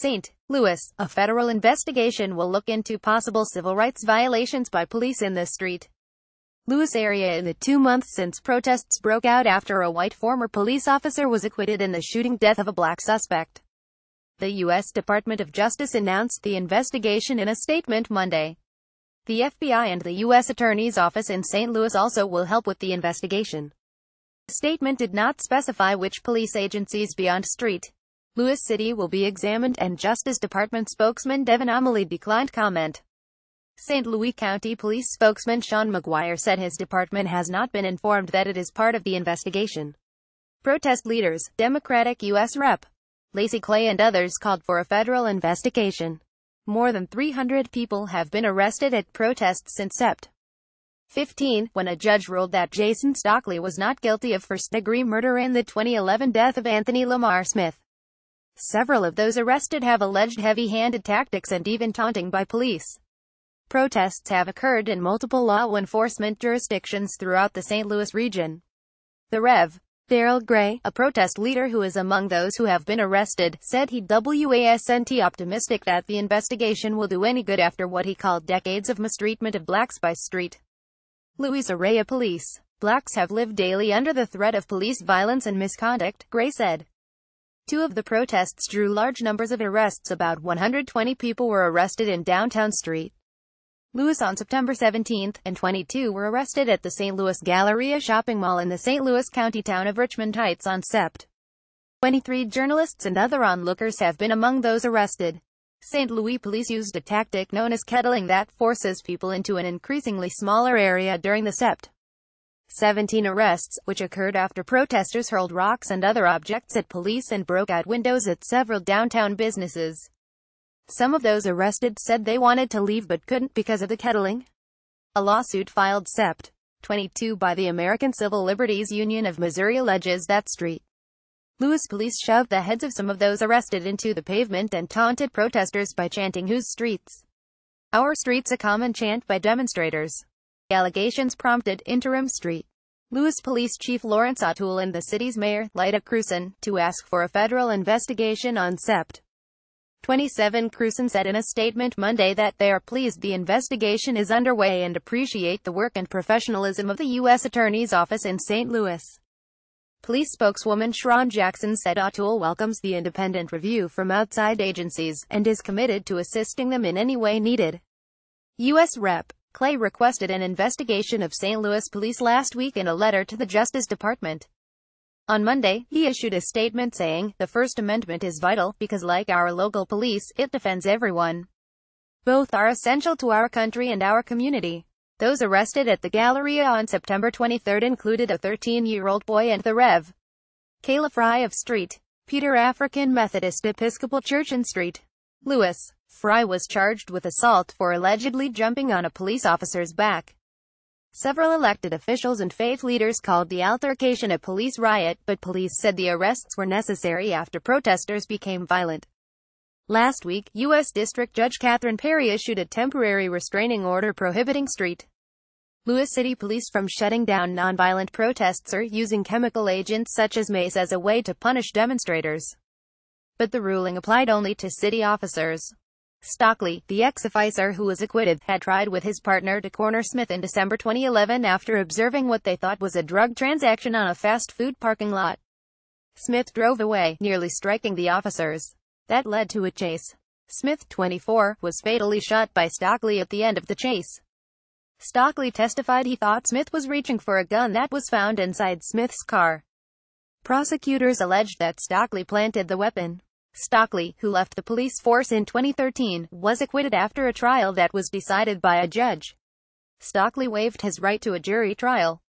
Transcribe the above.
St. Louis, a federal investigation will look into possible civil rights violations by police in the St. Louis area in the 2 months since protests broke out after a white former police officer was acquitted in the shooting death of a black suspect. The U.S. Department of Justice announced the investigation in a statement Monday. The FBI and the U.S. Attorney's Office in St. Louis also will help with the investigation. The statement did not specify which police agencies beyond St. Louis City will be examined, and Justice Department spokesman Devin Amelie declined comment. St. Louis County Police spokesman Sean McGuire said his department has not been informed that it is part of the investigation. Protest leaders, Democratic U.S. Rep. Lacey Clay and others called for a federal investigation. More than 300 people have been arrested at protests since Sept. 15, when a judge ruled that Jason Stockley was not guilty of first-degree murder in the 2011 death of Anthony Lamar Smith. Several of those arrested have alleged heavy-handed tactics and even taunting by police. Protests have occurred in multiple law enforcement jurisdictions throughout the St. Louis region. The Rev. Darrell Gray, a protest leader who is among those who have been arrested, said he wasn't optimistic that the investigation will do any good after what he called decades of mistreatment of blacks by St. Louis area police. Blacks have lived daily under the threat of police violence and misconduct, Gray said. 2 of the protests drew large numbers of arrests. About 120 people were arrested in downtown St. Louis on September 17, and 22 were arrested at the St. Louis Galleria shopping mall in the St. Louis County town of Richmond Heights on Sept. 23 journalists and other onlookers have been among those arrested. St. Louis police used a tactic known as kettling that forces people into an increasingly smaller area during the Sept. 17 arrests, which occurred after protesters hurled rocks and other objects at police and broke out windows at several downtown businesses. Some of those arrested said they wanted to leave but couldn't because of the kettling. A lawsuit filed Sept. 22 by the American Civil Liberties Union of Missouri alleges that St. Louis police shoved the heads of some of those arrested into the pavement and taunted protesters by chanting "Whose streets? Our streets," a common chant by demonstrators. The allegations prompted interim St. Louis Police Chief Lawrence O'Toole and the city's mayor, Lyda Krewson, to ask for a federal investigation on Sept. 27. Krewson said in a statement Monday that they are pleased the investigation is underway and appreciate the work and professionalism of the U.S. Attorney's Office in St. Louis. Police spokeswoman Sharon Jackson said O'Toole welcomes the independent review from outside agencies, and is committed to assisting them in any way needed. U.S. Rep. Clay requested an investigation of St. Louis police last week in a letter to the Justice Department. On Monday, he issued a statement saying, "The First Amendment is vital, because like our local police, it defends everyone. Both are essential to our country and our community." Those arrested at the Galleria on September 23 included a 13-year-old boy and the Rev. Kayla Fry of St. Peter African Methodist Episcopal Church in St. Louis. Fry was charged with assault for allegedly jumping on a police officer's back. Several elected officials and faith leaders called the altercation a police riot, but police said the arrests were necessary after protesters became violent. Last week, U.S. District Judge Catherine Perry issued a temporary restraining order prohibiting St. Louis City Police from shutting down nonviolent protests or using chemical agents such as mace as a way to punish demonstrators. But the ruling applied only to city officers. Stockley, the ex-officer who was acquitted, had tried with his partner to corner Smith in December 2011 after observing what they thought was a drug transaction on a fast food parking lot. Smith drove away, nearly striking the officers. That led to a chase. Smith, 24, was fatally shot by Stockley at the end of the chase. Stockley testified he thought Smith was reaching for a gun that was found inside Smith's car. Prosecutors alleged that Stockley planted the weapon. Stockley, who left the police force in 2013, was acquitted after a trial that was decided by a judge. Stockley waived his right to a jury trial.